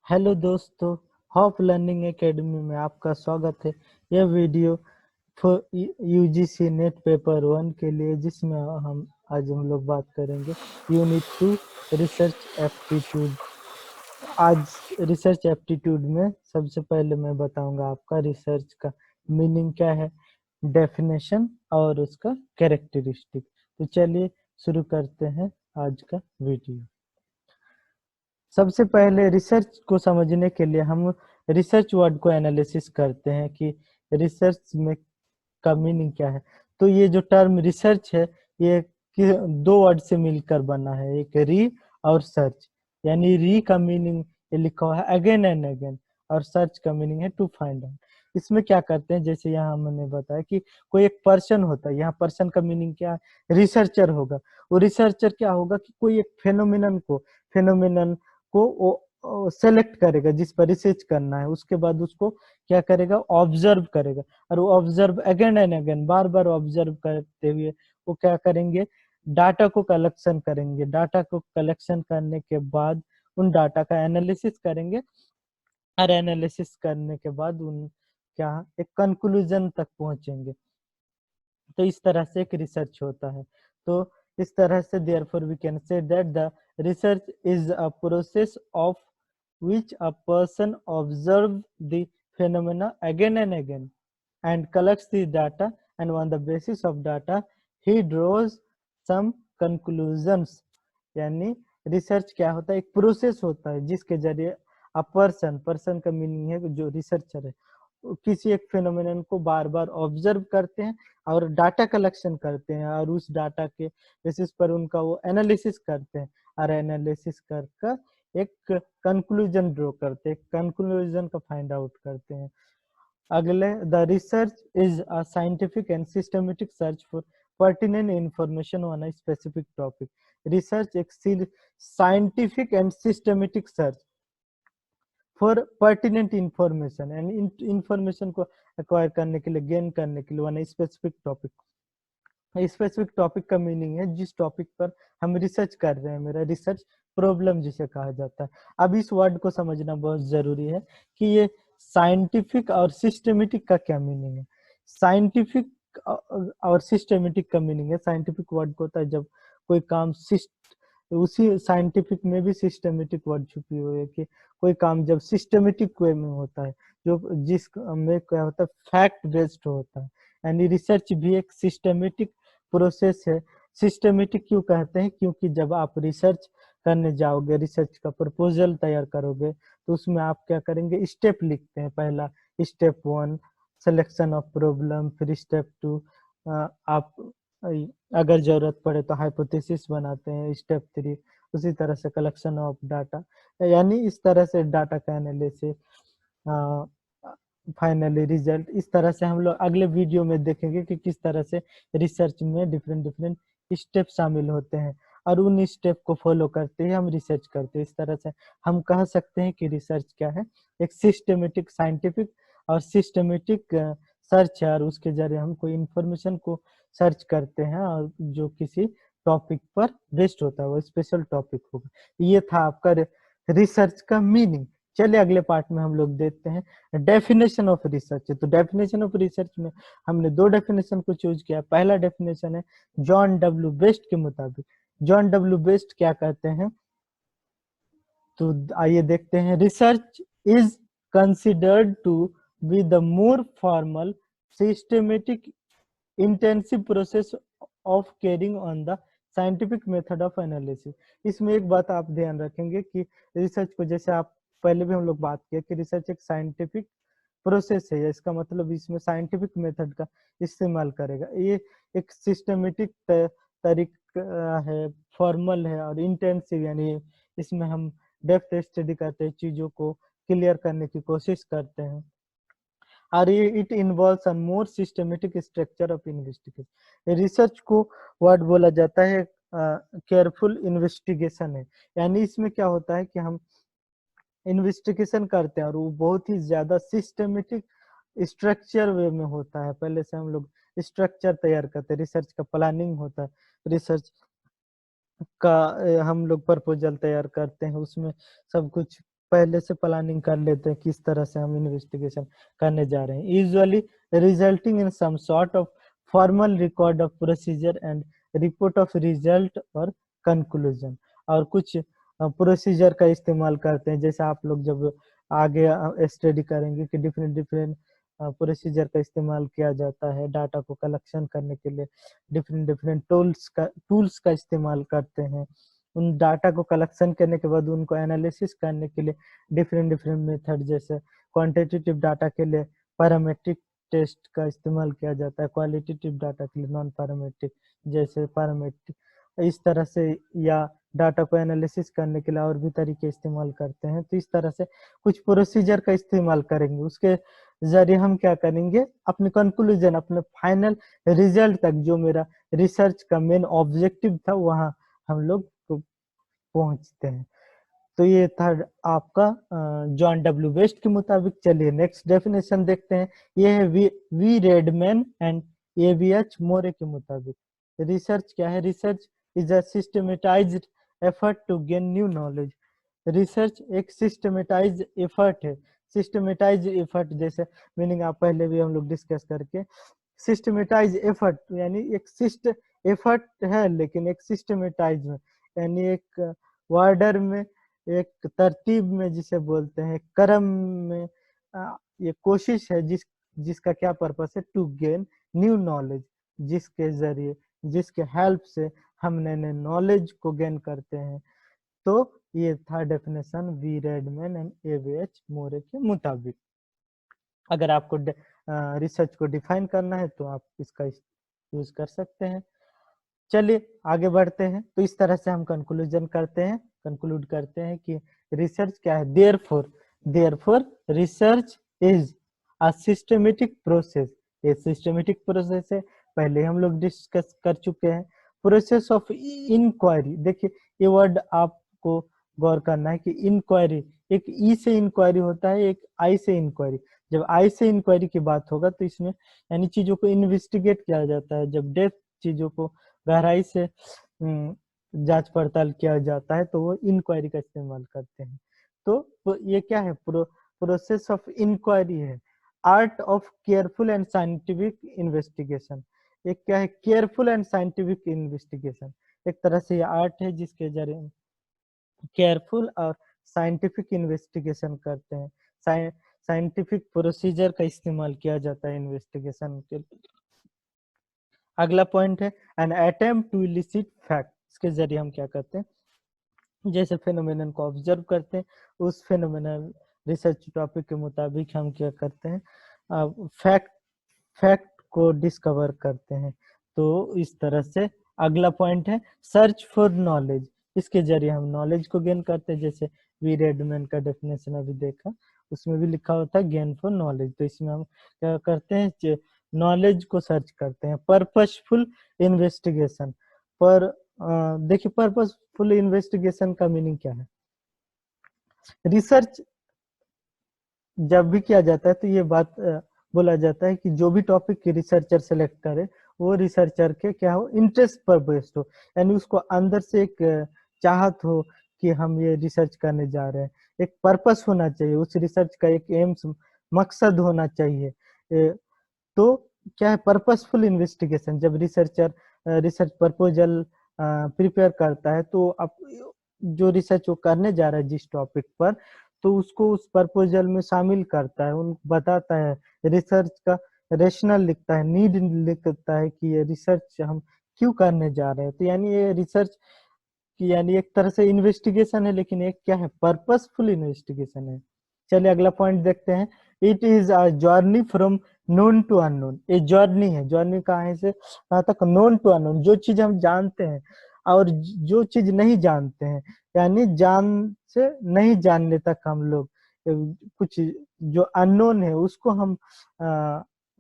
Hello दोस्तों, hop learning academy में आपका स्वागत है। यह वीडियो यूजीसी नेट पेपर 1 के लिए, जिसमें हम लोग बात करेंगे यूनिट 2 रिसर्च एप्टीट्यूड। आज रिसर्च एप्टीट्यूड में सबसे पहले मैं बताऊंगा आपका रिसर्च का मीनिंग क्या है, डेफिनेशन और उसका कैरेक्टरिस्टिक। तो चलिए शुरू करते हैं आज का वीडियो। सबसे पहले रिसर्च को समझने के लिए हम रिसर्च वर्ड को एनालिसिस करते हैं कि रिसर्च में का मीनिंग क्या है। तो ये जो टर्म रिसर्च है, ये दो वर्ड से मिलकर बना है, एक री और सर्च। यानी री का मीनिंग ये लिखा हुआ है अगेन एंड अगेन, और सर्च का मीनिंग है टू फाइंड आउट। इसमें क्या करते हैं, जैसे यहाँ हमने बताया कि कोई एक पर्सन होता है, यहाँ पर्सन का मीनिंग क्या है, रिसर्चर होगा। वो रिसर्चर क्या होगा कि कोई एक फेनोमिनन को वो सेलेक्ट करेगा जिस पर रिसर्च करना है, उसके बाद उसको क्या करेगा, ऑब्जर्व करेगा। और वो observe again and again, bar bar observe करते हुए वो क्या करेंगे, डाटा को कलेक्शन करेंगे। डाटा को कलेक्शन करने के बाद उन डाटा का एनालिसिस करेंगे, और एनालिसिस करने के बाद उन क्या एक कंक्लूजन तक पहुंचेंगे। तो इस तरह से एक रिसर्च होता है। तो इस तरह से therefore we can say that the research is a process of which a person observes the phenomena again and again and collects the data, and on the basis of data he draws some conclusions। यानी research क्या होता है, एक process होता है जिसके जरिए a person का मीनिंग है जो रिसर्चर है, किसी एक फिनोमिनन को बार बार ऑब्जर्व करते हैं और डाटा कलेक्शन करते हैं, और उस डाटा के बेसिस पर उनका वो एनालिसिस करते हैं, और एनालिसिस कर एक कंक्लूजन ड्रॉ करते हैं, कंक्लूजन का फाइंड आउट करते हैं। अगले, the research is a scientific and systematic search for pertinent information on a specific topic. Research एक scientific and systematic search for pertinent information, and information को एक्वायर करने के लिए, गेन करने के लिए one specific topic. Specific topic का meaning है जिस टॉपिक पर हम रिसर्च कर रहे हैं, मेरा रिसर्च प्रॉब्लम जिसे कहा जाता है। अब इस वर्ड को समझना बहुत जरूरी है कि ये साइंटिफिक और सिस्टमेटिक का क्या मीनिंग है। साइंटिफिक और सिस्टमेटिक का मीनिंग है, साइंटिफिक वर्ड को होता है जब कोई काम उसी साइंटिफिक में भी सिस्टमेटिक वर्ड छुपी हुई है कि कोई काम जब सिस्टमेटिक वे में होता है, जो जिस में क्या होता है, फैक्ट बेस्ड होता है। यानी रिसर्च भी एक सिस्टमेटिक प्रोसेस है। सिस्टमेटिक क्यों कहते हैं, क्योंकि जब आप रिसर्च करने जाओगे, रिसर्च का प्रपोजल तैयार करोगे, तो उसमें आप क्या करेंगे, स्टेप लिखते हैं। पहला स्टेप 1 सिलेक्शन ऑफ प्रॉब्लम, फिर स्टेप 2 आप अगर जरूरत पड़े तो हाइपोथेसिस बनाते हैं, स्टेप 3 उसी तरह से कलेक्शन ऑफ डाटा। यानी इस तरह से डाटा का एनालिसिस, फाइनली रिजल्ट। इस तरह से हम लोग अगले वीडियो में देखेंगे कि किस तरह से रिसर्च में डिफरेंट डिफरेंट स्टेप शामिल होते हैं, और उन स्टेप को फॉलो करते ही हम रिसर्च करते हैं। इस तरह से हम कह सकते हैं कि रिसर्च क्या है, एक सिस्टमेटिक साइंटिफिक और सिस्टमेटिक सर्च है, और उसके जरिए हम कोई इंफॉर्मेशन को सर्च करते हैं, और जो किसी टॉपिक पर बेस्ड होता है, वो स्पेशल टॉपिक होगा। ये था आपका रिसर्च का मीनिंग। चलिए अगले पार्ट में हम लोग देखते हैं डेफिनेशन ऑफ रिसर्च। तो डेफिनेशन ऑफ रिसर्च में हमने दो डेफिनेशन को चूज किया। पहला डेफिनेशन है जॉन डब्ल्यू बेस्ट के मुताबिक। जॉन डब्ल्यू बेस्ट क्या कहते हैं, तो आइए देखते हैं। Research is considered to be the more formal systematic intensive process of carrying on the scientific method of analysis. इसमें एक बात आप ध्यान रखेंगे कि रिसर्च को, जैसे आप पहले भी हम लोग बात किया कि रिसर्च एक साइंटिफिक प्रोसेस है, इसका मतलब इसमें साइंटिफिक मेथड का इस्तेमाल करेगा। ये एक सिस्टमेटिक तरीका है, फॉर्मल है, और इंटेंसिव, यानी इसमें हम डेप्थ स्टडी करते हैं, चीजों को क्लियर करने की कोशिश करते हैं। और it involves a more systematic structure of investigation. Research को वर्ड बोला जाता है केयरफुल इन्वेस्टिगेशन है। यानी इसमें क्या होता है कि हम इन्वेस्टिगेशन करते हैं, और वो बहुत ही ज्यादा सिस्टमेटिक स्ट्रक्चर वे में होता है। पहले से हम लोग स्ट्रक्चर तैयार करते हैं, रिसर्च का प्लानिंग होता है, रिसर्च का हम लोग प्रपोजल तैयार करते हैं, उसमें सब कुछ पहले से प्लानिंग कर लेते हैं किस तरह से हम इन्वेस्टिगेशन करने जा रहे हैं। Usually resulting in some sort of formal record of procedure and report of result और कंक्लूजन। और कुछ प्रोसीजर का इस्तेमाल करते हैं, जैसे आप लोग जब आगे स्टडी करेंगे कि डिफरेंट डिफरेंट प्रोसीजर का इस्तेमाल किया जाता है डाटा को कलेक्शन करने के लिए। डिफरेंट डिफरेंट टूल्स का इस्तेमाल करते हैं। उन डाटा को कलेक्शन करने के बाद उनको एनालिसिस करने के लिए डिफरेंट डिफरेंट मेथड, जैसे क्वांटिटेटिव डाटा के लिए पैरामीट्रिक टेस्ट का इस्तेमाल किया जाता है, क्वालिटेटिव डाटा के लिए नॉन पैरामीट्रिक जैसे पैरामीट्रिक, इस तरह से, या डाटा को एनालिसिस करने के लिए और भी तरीके इस्तेमाल करते हैं। तो इस तरह से कुछ प्रोसीजर का इस्तेमाल करेंगे, उसके जरिए हम क्या करेंगे, अपने कंक्लूजन, अपने फाइनल रिजल्ट तक, जो मेरा रिसर्च का मेन ऑब्जेक्टिव था, वहाँ हम लोग पहुंचते हैं। तो ये था आपका जॉन डब्ल्यू वेस्ट के मुताबिक। चलिए नेक्स्ट डेफिनेशन देखते हैं। ये है V Redman and AVH Mory के मुताबिक। रिसर्च क्या है? Research is a systematized effort to gain new knowledge. Research एक सिस्टमेटाइज एफर्ट है। सिस्टमेटाइज एफर्ट जैसे मीनिंग आप पहले भी हम लोग डिस्कस करके, सिस्टमेटाइज एफर्ट यानी एक सिस्ट एफर्ट है लेकिन एक सिस्टमेटाइज में, यानी एक वार्डर में, एक तरतीब में, जिसे बोलते हैं क्रम में। ये कोशिश है जिसका क्या पर्पस है, टू गेन न्यू नॉलेज, जिसके जरिए, जिसके हेल्प से हम नए नए नॉलेज को गेन करते हैं। तो ये था definition we Redman and AVH Mory के मुताबिक। अगर आपको रिसर्च को डिफाइन करना है तो आप इसका यूज कर सकते हैं। चलिए आगे बढ़ते हैं। तो इस तरह से हम कंक्लूजन करते हैं, कंक्लूड करते हैं कि रिसर्च क्या है। Therefore research is a systematic process. ये सिस्टमेटिक प्रोसेस है, पहले हम लोग डिस्कस कर चुके हैं। प्रोसेस ऑफ इंक्वायरी, देखिए ये वर्ड आपको गौर करना है कि इंक्वायरी, एक ई से इंक्वायरी होता है, एक आई से इंक्वायरी। जब आई से इंक्वायरी की बात होगा तो इसमें यानी चीजों को इन्वेस्टिगेट किया जाता है। जब डेप्थ चीजों को गहराई से जांच पड़ताल किया जाता है तो वो इंक्वायरी का इस्तेमाल करते हैं। तो ये क्या है, प्रोसेस ऑफ इंक्वायरी है। Art of careful and scientific investigation, एक क्या है, केयरफुल एंड साइंटिफिक इन्वेस्टिगेशन। एक तरह से ये आर्ट है जिसके जरिए केयरफुल और साइंटिफिक इन्वेस्टिगेशन करते हैं। साइंटिफिक प्रोसीजर का इस्तेमाल किया जाता है इन्वेस्टिगेशन के। अगला पॉइंट है an attempt to elicit fact. इसके जरिए हम क्या करते हैं, जैसे फेनोमेनन को ऑब्जर्व करते हैं, उस फेनोमेनन रिसर्च टॉपिक के मुताबिक हम क्या करते हैं, फैक्ट को डिस्कवर करते हैं। तो इस तरह से अगला पॉइंट है सर्च फॉर नॉलेज। इसके जरिए हम नॉलेज को गेन करते हैं, जैसे वी रेडमैन का डेफिनेशन अभी देखा, उसमें भी लिखा होता है गेन फॉर नॉलेज। तो इसमें हम क्या करते हैं, नॉलेज को सर्च करते हैं। पर्पसफुल इन्वेस्टिगेशन, पर देखिए पर्पसफुल इन्वेस्टिगेशन का मीनिंग क्या है। रिसर्च जब भी किया जाता है तो ये बात बोला जाता है कि जो भी टॉपिक की रिसर्चर सेलेक्ट करे वो रिसर्चर के क्या हो, इंटरेस्ट पर बेस्ड हो, यानी उसको अंदर से एक चाहत हो कि हम ये रिसर्च करने जा रहे हैं। एक पर्पस होना चाहिए उस रिसर्च का, एक एम्स, मकसद होना चाहिए। तो क्या है पर्पसफुल इन्वेस्टिगेशन, जब रिसर्चर रिसर्च प्रपोजल प्रिपेयर करता है तो अब जो रिसर्च वो करने जा रहा है जिस टॉपिक पर, तो उसको उस प्रपोजल में शामिल करता है, उन बताता है, रिसर्च का रेशनल लिखता है, नीड लिखता है कि ये रिसर्च हम क्यों करने जा रहे हैं। तो यानी ये रिसर्च की यानी एक तरह से इन्वेस्टिगेशन है, लेकिन एक क्या है, पर्पसफुल इन्वेस्टिगेशन है। चलिए अगला पॉइंट देखते हैं। It is a journey from known to unknown. ये जर्नी है, जर्नी कहाँ से कहाँ तक, नोन टू अननोन, जो चीज हम जानते हैं और जो चीज नहीं जानते हैं, यानी जान से नहीं जानने तक हम लोग कुछ जो अननोन है उसको हम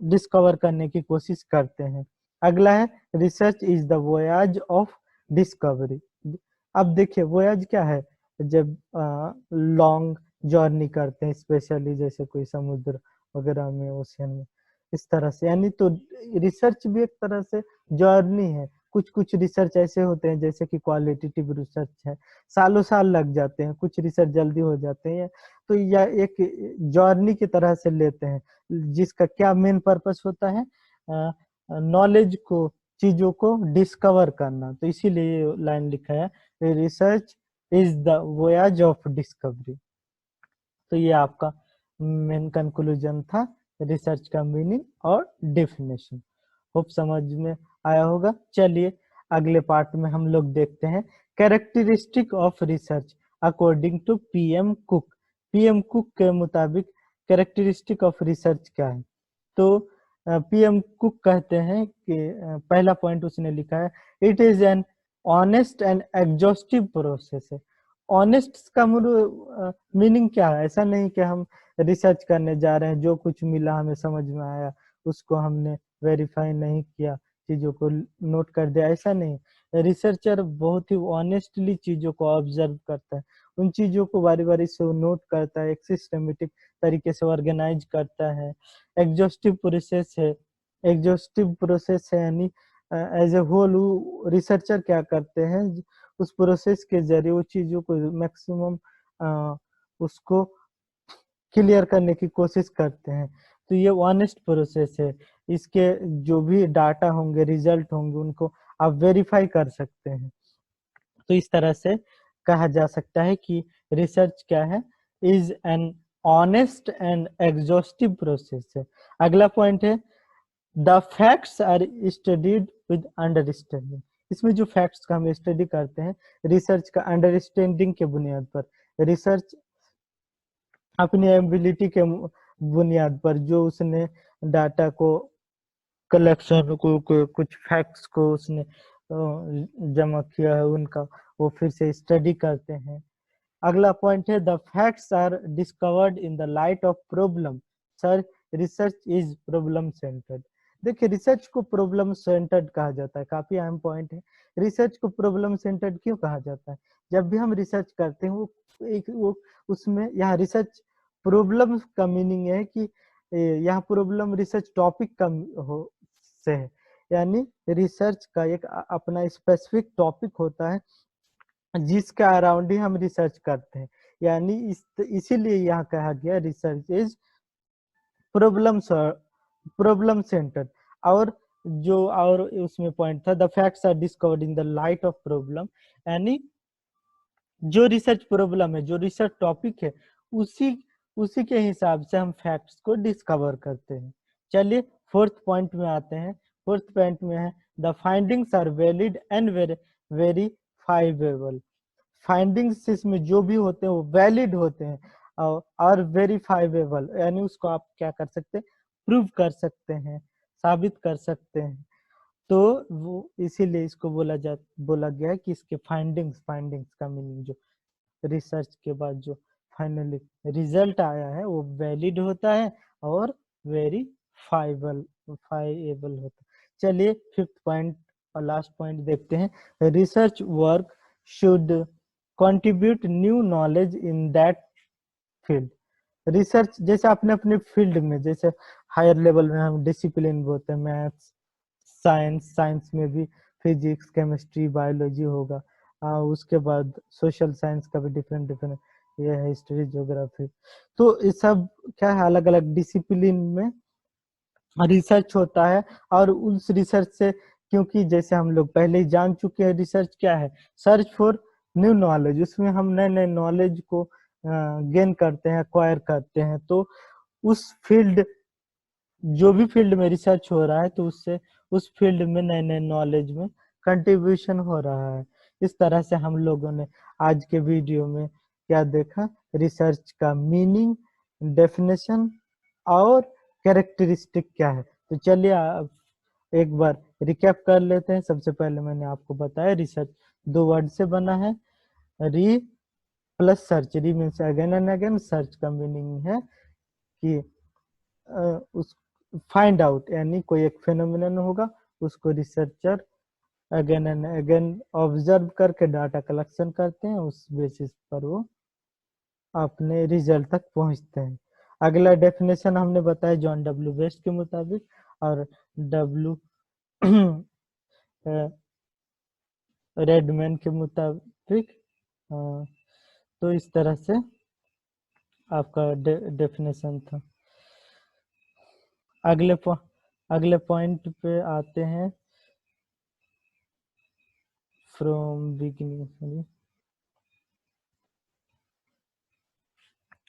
डिस्कवर करने की कोशिश करते हैं। अगला है research is the voyage of discovery. अब देखिए वोयाज क्या है, जब लॉन्ग जर्नी करते हैं, स्पेशली जैसे कोई समुद्र वगैरह में, ओशियन में, इस तरह से, यानी तो रिसर्च भी एक तरह से जर्नी है, कुछ कुछ रिसर्च ऐसे होते हैं जैसे कि क्वालिटेटिव रिसर्च है, सालों साल लग जाते हैं, कुछ रिसर्च जल्दी हो जाते हैं। तो यह एक जर्नी की तरह से लेते हैं, जिसका क्या मेन पर्पस होता है, नॉलेज को, चीजों को डिस्कवर करना। तो इसीलिए ये लाइन लिखा है, research is the voyage of discovery. तो ये आपका मेन कंक्लूजन था रिसर्च का मीनिंग और डेफिनेशन। होप समझ में आया होगा। चलिए अगले पार्ट में हम लोग देखते हैं characteristic of research according to PM Cook. PM Cook के मुताबिक कैरेक्टरिस्टिक ऑफ रिसर्च क्या है। तो पीएम कुक कहते हैं कि पहला पॉइंट उसने लिखा है, it is an honest and exhaustive process है। ऑनेस्ट का मीनिंग क्या है, ऐसा नहीं कि हम रिसर्च करने जा रहे हैं, जो कुछ मिला हमें समझ में आया उसको हमने वेरीफाई नहीं किया, चीजों को नोट कर दिया, ऐसा नहीं। रिसर्चर बहुत ही ऑनेस्टली चीजों को ऑब्जर्व करता है, उन चीजों को बारी बारी से नोट करता है, एक सिस्टमेटिक तरीके से ऑर्गेनाइज करता है। एग्जॉस्टिव प्रोसेस है, एग्जॉस्टिव प्रोसेस है यानी एज ए होल रिसर्चर क्या करते हैं, उस प्रोसेस के जरिए वो चीजों को मैक्सिमम उसको क्लियर करने की कोशिश करते हैं। तो ये ऑनेस्ट प्रोसेस है, इसके जो भी डाटा होंगे, रिजल्ट होंगे, उनको आप वेरीफाई कर सकते हैं। तो इस तरह से कहा जा सकता है कि रिसर्च क्या है, is an honest and exhaustive process है। अगला पॉइंट है, the facts are studied with understanding. इसमें जो फैक्ट्स का हम स्टडी करते हैं रिसर्च का अंडरस्टैंडिंग के बुनियाद पर, रिसर्च अपनी एबिलिटी के बुनियाद पर, जो उसने डाटा को कलेक्शन को कुछ फैक्ट्स को उसने जमा किया है उनका वो फिर से स्टडी करते हैं। अगला पॉइंट है, the facts are discovered in the light of problem. Sir research is problem centred. देखिए रिसर्च को प्रॉब्लम सेंटर्ड कहा जाता है, काफी अहम पॉइंट है। रिसर्च को प्रॉब्लम सेंटर्ड क्यों कहा जाता है, जब भी हम रिसर्च करते हैं वो उसमें यहाँ रिसर्च प्रॉब्लम का मीनिंग है कि यहाँ प्रॉब्लम रिसर्च टॉपिक का हो से है, यानी रिसर्च का एक अपना स्पेसिफिक टॉपिक होता है जिसके अराउंड ही हम रिसर्च करते हैं, यानी इसीलिए यहाँ कहा गया research is problem problem centred. और जो और उसमें पॉइंट था, the facts are discovered in the light of problem, यानी जो रिसर्च प्रॉब्लम है, जो रिसर्च टॉपिक है, उसी उसी के हिसाब से हम फैक्ट्स को डिस्कवर करते हैं। चलिए फोर्थ पॉइंट में आते हैं। फोर्थ पॉइंट में है, the findings are valid and verifiable. Findings इसमें जो भी होते हैं वो वैलिड होते हैं और वेरीफाइबल, यानी उसको आप क्या कर सकते हैं, प्रूव कर सकते हैं, साबित कर सकते हैं। तो वो इसीलिए इसको बोला गया है कि इसके फाइंडिंग्स का मीनिंग जो रिसर्च के बाद जो फाइनली रिजल्ट आया है वो वैलिड होता है और फाइएबल होता है। चलिए फिफ्थ पॉइंट और लास्ट पॉइंट देखते हैं, research work should contribute new knowledge in that field. Research जैसे अपने अपने फील्ड में, जैसे हायर लेवल में हम डिसिप्लिन बोलते हैं, मैथ्स साइंस में भी फिजिक्स केमिस्ट्री बायोलॉजी होगा, उसके बाद सोशल साइंस का भी डिफरेंट डिफरेंट ये है, हिस्ट्री ज्योग्राफी। तो ये सब क्या है, अलग अलग डिसिप्लिन में रिसर्च होता है। और उस रिसर्च से, क्योंकि जैसे हम लोग पहले ही जान चुके हैं रिसर्च क्या है, सर्च फॉर न्यू नॉलेज, उसमें हम नए नए नॉलेज को गेन करते हैं, एक्वायर करते हैं। तो उस फील्ड, जो भी फील्ड में रिसर्च हो रहा है, तो उससे उस फील्ड में नए नए नॉलेज में कंट्रीब्यूशन हो रहा है। इस तरह से हम लोगों ने आज के वीडियो में क्या देखा, रिसर्च का मीनिंग, डेफिनेशन और कैरेक्टरिस्टिक क्या है। तो चलिए आप एक बार रिकैप कर लेते हैं। सबसे पहले मैंने आपको बताया रिसर्च दो वर्ड से बना है, री प्लस सर्च। री means again and again, search का मीनिंग है कि उस फाइंड आउट, यानी कोई एक फिनोमिनन होगा, उसको researcher again and again observe करके डाटा कलेक्शन करते हैं, उस बेसिस पर वो अपने रिजल्ट तक पहुंचते हैं। अगला डेफिनेशन हमने बताया जॉन डब्ल्यू बेस्ट के मुताबिक, और डब्ल्यू रेडमैन के मुताबिक। तो इस तरह से आपका डेफिनेशन था। अगले पॉइंट पे आते हैं, फ्रॉम बिगिनिंग।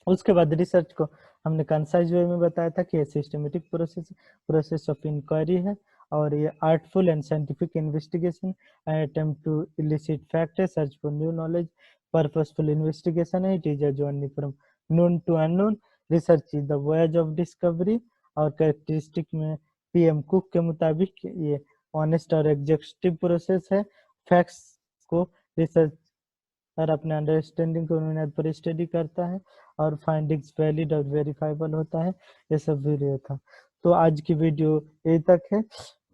उसके बाद रिसर्च को हमने कंसाइज वे में बताया था कि ये सिस्टमेटिक प्रोसेस ऑफ इंक्वायरी है, और ये artful and scientific investigation, attempt to elicit fact है, search for new knowledge, purposeful investigation है, it is a journey from known to unknown, research is the voyage of discovery. और characteristic में PM Cook के मुताबिक ये honest और exhaustive process है। Facts को रिसर्च और अपने अंडरस्टैंडिंग को बुनियाद पर स्टडी करता है, और फाइंडिंग्स वैलिड और वेरीफाइबल होता है। ये सब वीडियो था। तो आज की वीडियो यही तक है।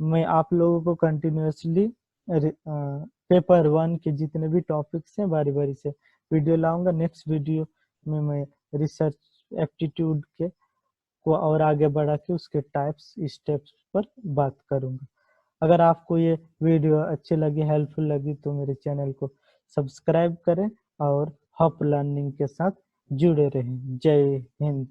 मैं आप लोगों को कंटिन्यूसली पेपर 1 के जितने भी टॉपिक्स हैं बारी बारी से वीडियो लाऊंगा। नेक्स्ट वीडियो में मैं रिसर्च एप्टीट्यूड के को और आगे बढ़ा के उसके टाइप्स स्टेप्स पर बात करूंगा। अगर आपको ये वीडियो अच्छी लगी, हेल्पफुल लगी, तो मेरे चैनल को सब्सक्राइब करें और हॉप लर्निंग के साथ जुड़े रहें। जय हिंद।